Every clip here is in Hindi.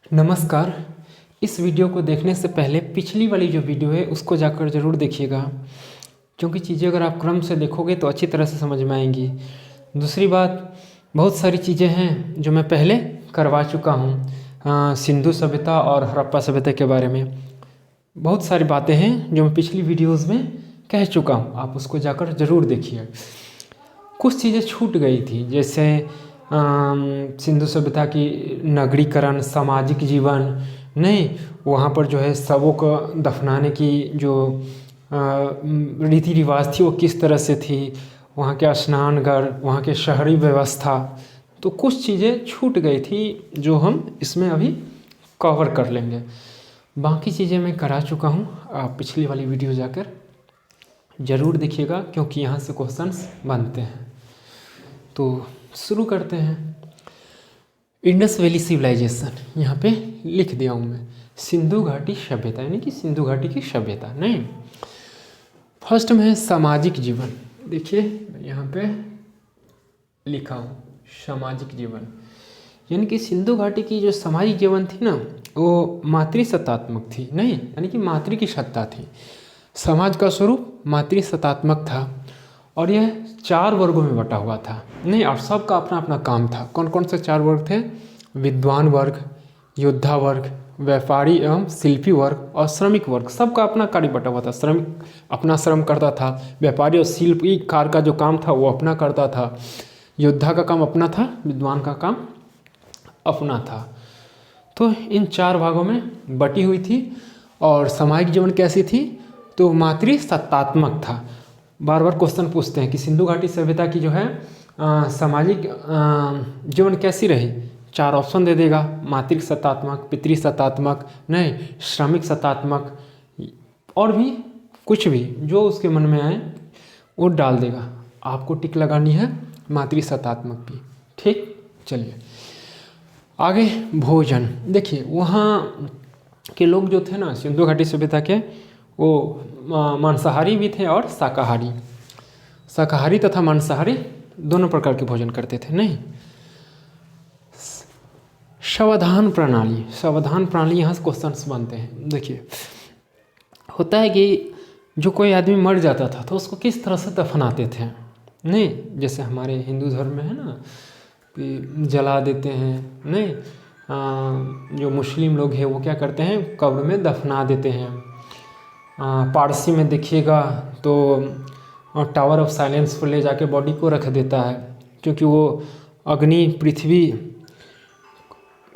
नमस्कार। इस वीडियो को देखने से पहले पिछली वाली जो वीडियो है उसको जाकर ज़रूर देखिएगा, क्योंकि चीज़ें अगर आप क्रम से देखोगे तो अच्छी तरह से समझ में आएंगी। दूसरी बात, बहुत सारी चीज़ें हैं जो मैं पहले करवा चुका हूँ। सिंधु सभ्यता और हड़प्पा सभ्यता के बारे में बहुत सारी बातें हैं जो मैं पिछली वीडियोज़ में कह चुका हूँ, आप उसको जाकर ज़रूर देखिए। कुछ चीज़ें छूट गई थी, जैसे सिंधु सभ्यता की नगरीकरण, सामाजिक जीवन नहीं, वहाँ पर जो है शवों को दफनाने की जो रीति रिवाज थी वो किस तरह से थी, वहाँ के स्नानघर, वहाँ के शहरी व्यवस्था, तो कुछ चीज़ें छूट गई थी जो हम इसमें अभी कवर कर लेंगे। बाकी चीज़ें मैं करा चुका हूँ, आप पिछली वाली वीडियो जाकर ज़रूर देखिएगा, क्योंकि यहाँ से क्वेश्चंस बनते हैं। तो शुरू करते हैं। इंडस वैली सिविलाइजेशन यहाँ पे लिख दिया हूँ मैं, सिंधु घाटी सभ्यता यानी कि सिंधु घाटी की सभ्यता नहीं। फर्स्ट में है सामाजिक जीवन, देखिए यहाँ पे लिखा हूँ सामाजिक जीवन, यानी कि सिंधु घाटी की जो सामाजिक जीवन थी ना वो मातृसत्तात्मक थी नहीं, यानी कि मातृ की सत्ता थी। समाज का स्वरूप मातृसत्तात्मक था और यह 4 वर्गों में बटा हुआ था नहीं, और सबका अपना अपना काम था। कौन कौन से 4 वर्ग थे? विद्वान वर्ग, योद्धा वर्ग, व्यापारी एवं शिल्पी वर्ग और श्रमिक वर्ग। सबका अपना कार्य बटा हुआ था। श्रमिक अपना श्रम करता था, व्यापारी और शिल्पी कार का जो काम था वो अपना करता था, योद्धा का काम अपना था, विद्वान का काम अपना था। तो इन 4 भागों में बटी हुई थी। और सामाजिक जीवन कैसी थी? तो मातृसत्तात्मक था। बार बार क्वेश्चन पूछते हैं कि सिंधु घाटी सभ्यता की जो है सामाजिक जीवन कैसी रही? 4 ऑप्शन दे देगा, मातृसत्तात्मक, पितृसत्तात्मक नहीं, श्रमिक सत्तात्मक, और भी कुछ भी जो उसके मन में आए वो डाल देगा। आपको टिक लगानी है मातृसत्तात्मक की, ठीक। चलिए आगे, भोजन। देखिए वहाँ के लोग जो थे ना सिंधु घाटी सभ्यता के, वो मांसाहारी भी थे और शाकाहारी तथा मांसाहारी दोनों प्रकार के भोजन करते थे नहीं। सावधान प्रणाली यहाँ से क्वेश्चंस बनते हैं। देखिए होता है कि जो कोई आदमी मर जाता था तो उसको किस तरह से दफनाते थे नहीं, जैसे हमारे हिंदू धर्म में है ना कि जला देते हैं नहीं, जो मुस्लिम लोग हैं वो क्या करते हैं, कब्र में दफना देते हैं। पारसी में देखिएगा तो टावर ऑफ साइलेंस पर ले जाके बॉडी को रख देता है, क्योंकि वो अग्नि पृथ्वी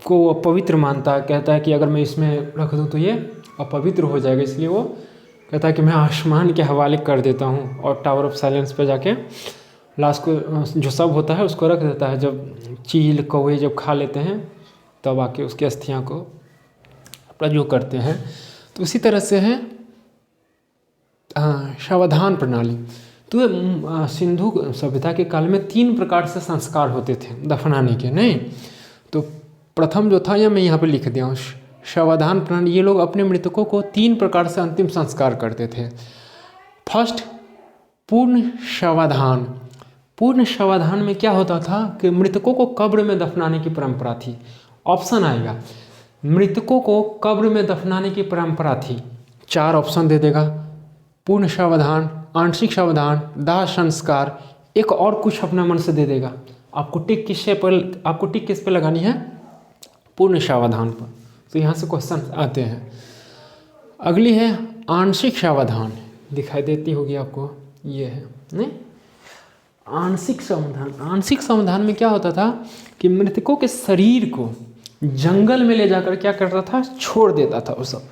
को अपवित्र मानता है। कहता है कि अगर मैं इसमें रख दूँ तो ये अपवित्र हो जाएगा, इसलिए वो कहता है कि मैं आसमान के हवाले कर देता हूँ। और टावर ऑफ साइलेंस पे जाके लाश को जो सब होता है उसको रख देता है। जब चील कौवे जब खा लेते हैं तब आके उसकी अस्थियाँ को प्रयोग करते हैं। तो इसी तरह से है सावधान प्रणाली। तो सिंधु सभ्यता के काल में 3 प्रकार से संस्कार होते थे दफनाने के नहीं। तो प्रथम जो था यह मैं यहाँ पे लिख दिया हूँ, सावधान प्रणाली। ये लोग अपने मृतकों को 3 प्रकार से अंतिम संस्कार करते थे। फर्स्ट, पूर्ण सावधान। पूर्ण सावधान में क्या होता था कि मृतकों को कब्र में दफनाने की परंपरा थी। ऑप्शन आएगा, मृतकों को कब्र में दफनाने की परंपरा थी, 4 ऑप्शन दे देगा। पूर्ण सावधान, आंशिक सावधान, दाह संस्कार, एक और कुछ अपना मन से दे देगा। आपको टिक किस पे लगानी है? पूर्ण सावधान पर। तो यहाँ से क्वेश्चन आते हैं। अगली है आंशिक सावधान, दिखाई देती होगी आपको, ये है नहीं। आंशिक सावधान में क्या होता था कि मृतकों के शरीर को जंगल में ले जाकर क्या करता था, छोड़ देता था वो सब।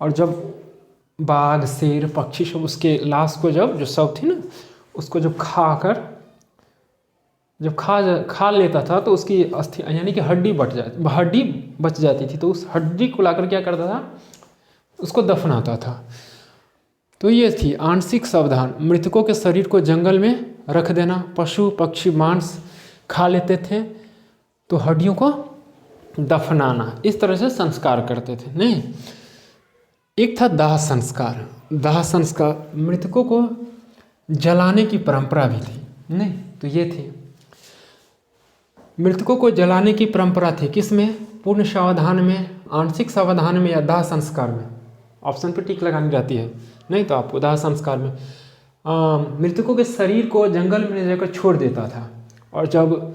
और जब बाघ, शेर, पक्षी सब उसके लाश को जो सब थी ना उसको जब खा लेता था तो उसकी अस्थि यानी कि हड्डी बच जाती थी। तो उस हड्डी को लाकर क्या करता था, उसको दफनाता था। तो ये थी आंशिक सावधान, मृतकों के शरीर को जंगल में रख देना। पशु पक्षी मांस खा लेते थे तो हड्डियों को दफनाना, इस तरह से संस्कार करते थे नहीं। एक था दाह संस्कार, मृतकों को जलाने की परंपरा भी थी नहीं। तो ये थी मृतकों को जलाने की परंपरा थी, किसमें? पूर्ण सावधान में, आंशिक सावधान में या दाह संस्कार में? ऑप्शन पे टिक लगानी रहती है, नहीं तो आपको दाह संस्कार में। मृतकों के शरीर को जंगल में ले जाकर छोड़ देता था, और जब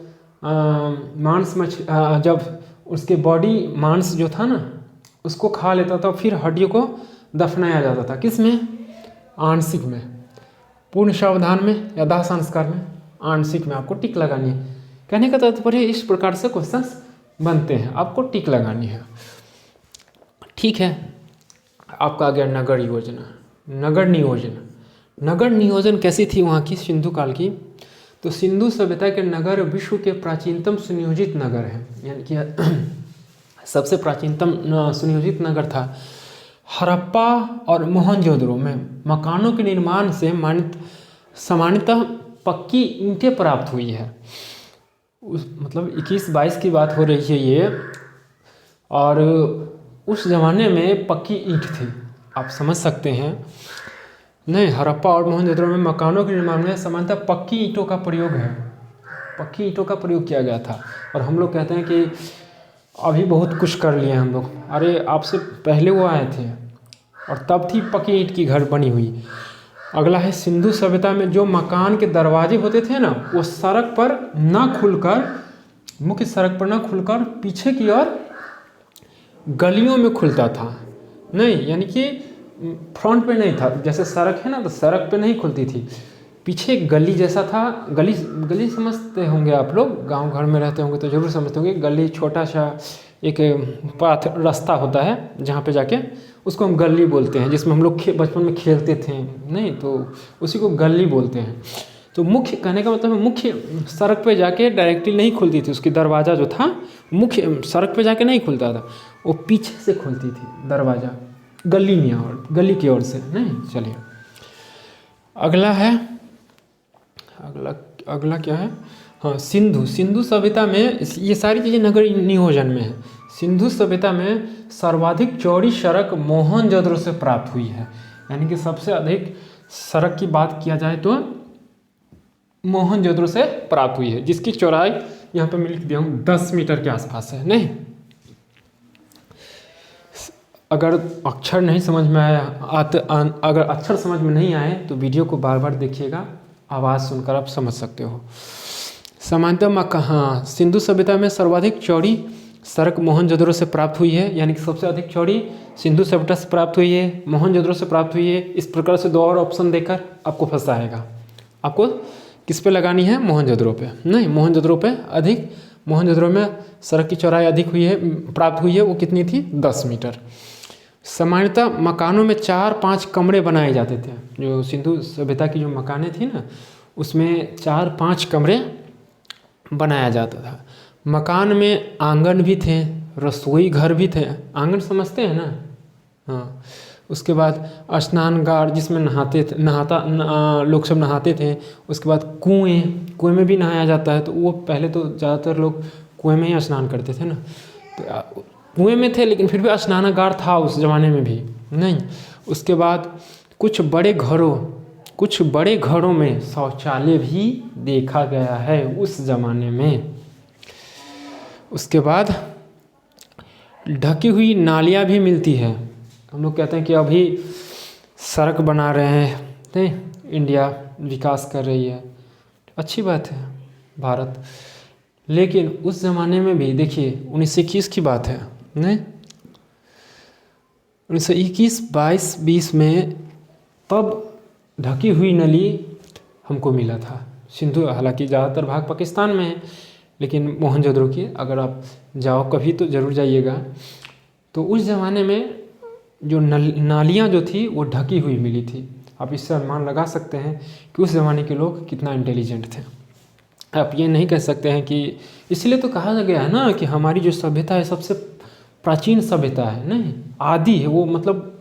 जब उसके बॉडी मांस जो था ना उसको खा लेता था, फिर हड्डियों को दफनाया जाता था, किसमें? आंशिक में। पूर्ण सावधान में या दाह संस्कार में? आंशिक में। आपको टिक लगानी है। कहने का तात्पर्य इस प्रकार से क्वेश्चंस बनते हैं, आपको टिक लगानी है। ठीक है, आपका आ गया नगर योजना। नगर नियोजन, नगर नियोजन कैसी थी वहाँ की, सिंधु काल की? तो सिंधु सभ्यता के नगर विश्व के प्राचीनतम सुनियोजित नगर है, यानी कि सबसे प्राचीनतम सुनियोजित नगर था। हड़प्पा और मोहनजोदड़ो में मकानों के निर्माण से सामान्यतः पक्की ईंटें प्राप्त हुई है। मतलब 21-22 की बात हो रही है ये, और उस ज़माने में पक्की ईंट थी, आप समझ सकते हैं। नहीं, हड़प्पा और मोहनजोदड़ो में मकानों के निर्माण में सामान्यतः पक्की ईंटों का प्रयोग है, पक्की ईंटों का प्रयोग किया गया था। और हम लोग कहते हैं कि अभी बहुत कुछ कर लिए हम लोग, अरे आपसे पहले वो आए थे और तब थी पक्की ईंट की घर बनी हुई। अगला है सिंधु सभ्यता में जो मकान के दरवाजे होते थे ना, वो सड़क पर ना खुलकर, मुख्य सड़क पर ना खुलकर पीछे की ओर गलियों में खुलता था। नहीं, यानी कि फ्रंट पे नहीं था, जैसे सड़क है ना तो सड़क पे नहीं खुलती थी, पीछे एक गली जैसा था। गली समझते होंगे आप लोग, गांव घर में रहते होंगे तो ज़रूर समझते होंगे। गली छोटा सा एक पाथ रास्ता होता है जहाँ पे जाके उसको हम गली बोलते हैं, जिसमें हम लोग बचपन में खेलते थे, नहीं तो उसी को गली बोलते हैं। तो मुख्य कहने का मतलब मुख्य सड़क पे जाके डायरेक्टली नहीं खुलती थी, उसकी दरवाज़ा जो था मुख्य सड़क पे जाके नहीं खुलता था, वो पीछे से खुलती थी दरवाज़ा, गली में और गली की ओर से। नहीं, चलिए अगला है, अगला क्या है? हाँ, सिंधु सभ्यता में ये सारी चीज़ें नगर नियोजन में है। सिंधु सभ्यता में सर्वाधिक चौड़ी सड़क मोहनजोदड़ो से प्राप्त हुई है, यानी कि सबसे अधिक सड़क की बात किया जाए तो मोहनजोदड़ो से प्राप्त हुई है, जिसकी चौड़ाई यहाँ पे मैं लिख दिया हूँ 10 मीटर के आसपास है। नहीं, अगर अक्षर नहीं समझ में आया अगर अक्षर समझ में नहीं आए तो वीडियो को बार बार देखिएगा, आवाज़ सुनकर आप समझ सकते हो। सामान्यतः हाँ, सिंधु सभ्यता में सर्वाधिक चौड़ी सड़क मोहनजोदड़ो से प्राप्त हुई है, यानी कि सबसे अधिक चौड़ी सिंधु सभ्यता से प्राप्त हुई है, मोहनजोदड़ो से प्राप्त हुई है। इस प्रकार से 2 और ऑप्शन देकर आपको फंसाएगा। आपको किस पे लगानी है? मोहनजोदड़ो पे। नहीं, मोहनजोदड़ो पे अधिक, मोहनजोदड़ो में सड़क की चौड़ाई अधिक हुई है, प्राप्त हुई है। वो कितनी थी? 10 मीटर। सामान्यतः मकानों में 4-5 कमरे बनाए जाते थे। जो सिंधु सभ्यता की जो मकानें थी ना, उसमें 4-5 कमरे बनाया जाता था। मकान में आंगन भी थे, रसोई घर भी थे। आंगन समझते हैं ना? हाँ। उसके बाद स्नानगार जिसमें लोग सब नहाते थे। उसके बाद कुएं में भी नहाया जाता है। तो वो पहले तो ज़्यादातर लोग कुएं में ही स्नान करते थे ना, तो कुएं में थे, लेकिन फिर भी स्नानागार था उस ज़माने में भी। नहीं, उसके बाद कुछ बड़े घरों में शौचालय भी देखा गया है उस ज़माने में। उसके बाद ढकी हुई नालियाँ भी मिलती है। हम लोग कहते हैं कि अभी सड़क बना रहे हैं, नहीं, इंडिया विकास कर रही है, अच्छी बात है भारत, लेकिन उस ज़माने में भी देखिए 1921 की बात है, नहीं, 1921, 22, 20 में तब ढकी हुई नली हमको मिला था। सिंधु, हालांकि ज़्यादातर भाग पाकिस्तान में है, लेकिन मोहनजोदड़ो की अगर आप जाओ कभी तो ज़रूर जाइएगा। तो उस ज़माने में जो नालियाँ जो थी वो ढकी हुई मिली थी। आप इससे अनुमान लगा सकते हैं कि उस ज़माने के लोग कितना इंटेलिजेंट थे। आप ये नहीं कह सकते हैं कि, इसलिए तो कहा गया है ना कि हमारी जो सभ्यता है सबसे प्राचीन सभ्यता है, नहीं, आदि है वो, मतलब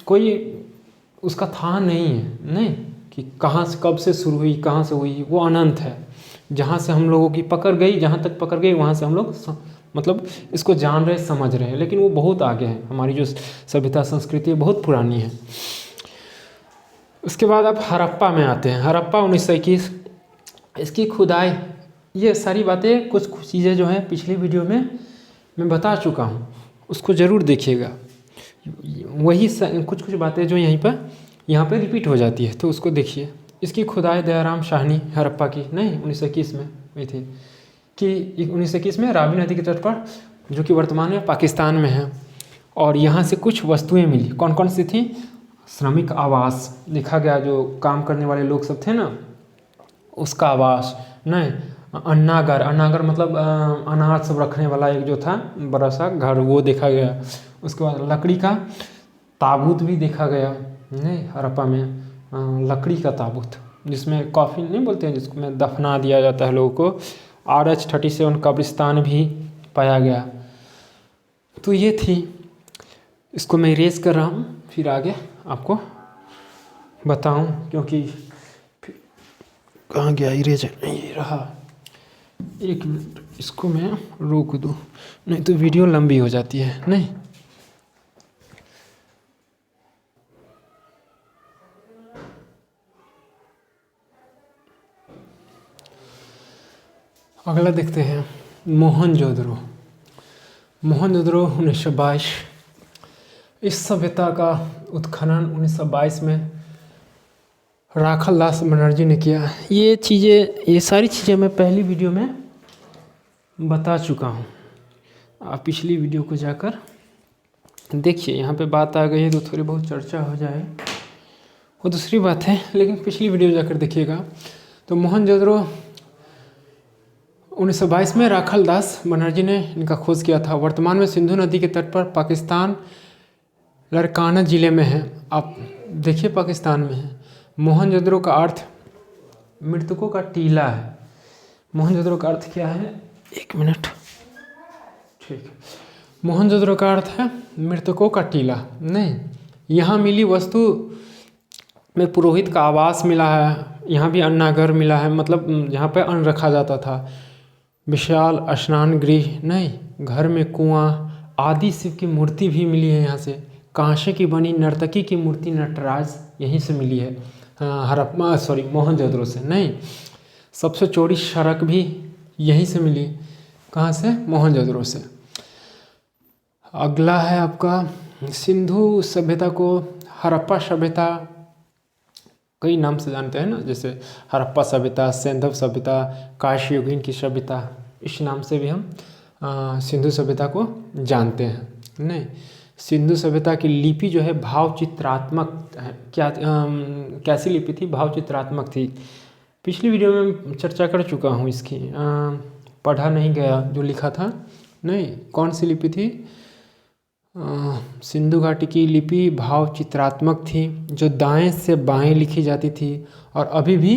कोई उसका था नहीं है, नहीं, कि कहाँ से कब से शुरू हुई, कहाँ से हुई, वो अनंत है। जहाँ से हम लोगों की पकड़ गई, जहाँ तक पकड़ गई वहाँ से हम लोग मतलब इसको जान रहे, समझ रहे हैं, लेकिन वो बहुत आगे है। हमारी जो सभ्यता संस्कृति है बहुत पुरानी है। उसके बाद आप हड़प्पा में आते हैं। हड़प्पा 1921, इसकी खुदाई ये सारी बातें कुछ कुछ चीज़ें जो हैं पिछली वीडियो में मैं बता चुका हूँ, उसको ज़रूर देखिएगा। वही कुछ कुछ बातें जो यहाँ पर रिपीट हो जाती है, तो उसको देखिए। इसकी खुदाई दयाराम शाहनी हड़प्पा की नहीं 1921 में हुई थी कि 1921 में रावी नदी के तट पर, जो कि वर्तमान में पाकिस्तान में है। और यहाँ से कुछ वस्तुएं मिली। कौन कौन सी थी? श्रमिक आवास लिखा गया, जो काम करने वाले लोग सब थे ना, उसका आवास नहीं। अन्नागर, अन्नागर मतलब अनाज सब रखने वाला एक जो था बड़ा सा घर, वो देखा गया। उसके बाद लकड़ी का ताबूत भी देखा गया नहीं हड़प्पा में, लकड़ी का ताबूत जिसमें कॉफिन नहीं बोलते हैं, जिसमें दफना दिया जाता है लोगों को। RH-37 कब्रिस्तान भी पाया गया। तो ये थी, इसको मैं इरेज कर रहा हूँ, फिर आगे आपको बताऊँ, क्योंकि कहाँ गया इरेज? ये रहा। एक मिनट, इसको मैं रोक दूँ, नहीं तो वीडियो लंबी हो जाती है। नहीं, अगला देखते हैं मोहनजोदड़ो। मोहनजोदड़ो 1922। इस सभ्यता का उत्खनन 1922 में राखल दास बनर्जी ने किया। ये सारी चीज़ें मैं पहली वीडियो में बता चुका हूँ। आप पिछली वीडियो को जाकर देखिए। यहाँ पे बात आ गई है तो थोड़ी बहुत चर्चा हो जाए, वो दूसरी बात है, लेकिन पिछली वीडियो जाकर देखिएगा। तो मोहनजोदड़ो 1922 में राखल दास बनर्जी ने इनका खोज किया था। वर्तमान में सिंधु नदी के तट पर पाकिस्तान लड़काना ज़िले में है। आप देखिए पाकिस्तान में है। मोहनजोदड़ो का अर्थ मृतकों का टीला है। मोहनजोदड़ो का अर्थ क्या है? एक मिनट, ठीक। मोहनजोदड़ो का अर्थ है मृतकों का टीला नहीं। यहाँ मिली वस्तु में पुरोहित का आवास मिला है। यहाँ भी अन्नागर मिला है, मतलब जहाँ पे अन्न रखा जाता था। विशाल स्नान गृह नहीं, घर में कुआं आदि शिव की मूर्ति भी मिली है यहाँ से। कांसे की बनी नर्तकी की मूर्ति नटराज यहीं से मिली है, मोहनजोदड़ो से नहीं। सबसे चौड़ी सड़क भी यहीं से मिली। कहाँ से? मोहनजोदड़ो से। अगला है आपका सिंधु सभ्यता को हड़प्पा सभ्यता कई नाम से जानते हैं ना, जैसे हड़प्पा सभ्यता, सैंधव सभ्यता, काशी युगीन की सभ्यता, इस नाम से भी हम सिंधु सभ्यता को जानते हैं नहीं। सिंधु सभ्यता की लिपि जो है भाव चित्रात्मक है। कैसी लिपि थी? भाव चित्रात्मक थी। पिछली वीडियो में चर्चा कर चुका हूँ इसकी, पढ़ा नहीं गया जो लिखा था नहीं। कौन सी लिपि थी? सिंधु घाटी की लिपि भाव चित्रात्मक थी, जो दाएं से बाएं लिखी जाती थी और अभी भी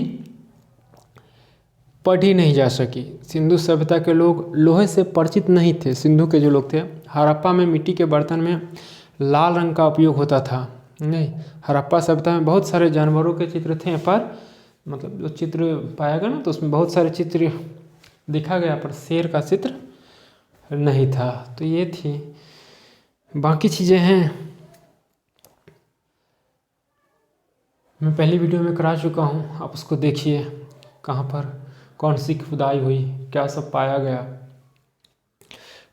पढ़ी नहीं जा सकी। सिंधु सभ्यता के लोग लोहे से परिचित नहीं थे। सिंधु के जो लोग थे, हड़प्पा में मिट्टी के बर्तन में लाल रंग का उपयोग होता था नहीं। हड़प्पा सभ्यता में बहुत सारे जानवरों के चित्र थे, पर मतलब जो चित्र पाया गया ना, तो उसमें बहुत सारे चित्र दिखा गया, पर शेर का चित्र नहीं था। तो ये थी। बाकी चीज़ें हैं मैं पहली वीडियो में करा चुका हूँ, आप उसको देखिए। कहाँ पर कौन सी खुदाई हुई, क्या सब पाया गया।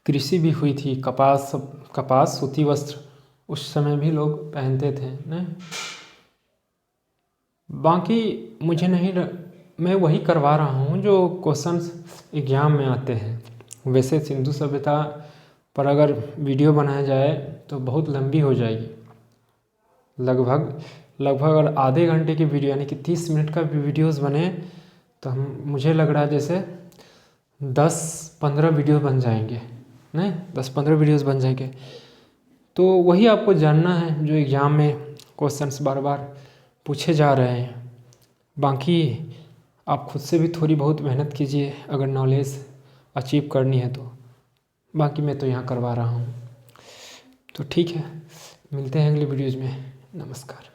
कृषि भी हुई थी, कपास सूती वस्त्र उस समय भी लोग पहनते थे नहीं। बाकी मुझे नहीं, मैं वही करवा रहा हूँ जो क्वेश्चंस एग्जाम में आते हैं। वैसे सिंधु सभ्यता पर अगर वीडियो बनाया जाए तो बहुत लंबी हो जाएगी। लगभग अगर आधे घंटे की वीडियो यानी कि 30 मिनट का भी वीडियोस बने तो मुझे लग रहा है जैसे 10-15 वीडियो बन जाएंगे नहीं, 10-15 वीडियोस बन जाएंगे। तो वही आपको जानना है जो एग्ज़ाम में क्वेश्चंस बार बार पूछे जा रहे हैं। बाकी आप खुद से भी थोड़ी बहुत मेहनत कीजिए अगर नॉलेज अचीव करनी है तो। बाकी मैं तो यहाँ करवा रहा हूँ। तो ठीक है, मिलते हैं अगली वीडियोज़ में। नमस्कार।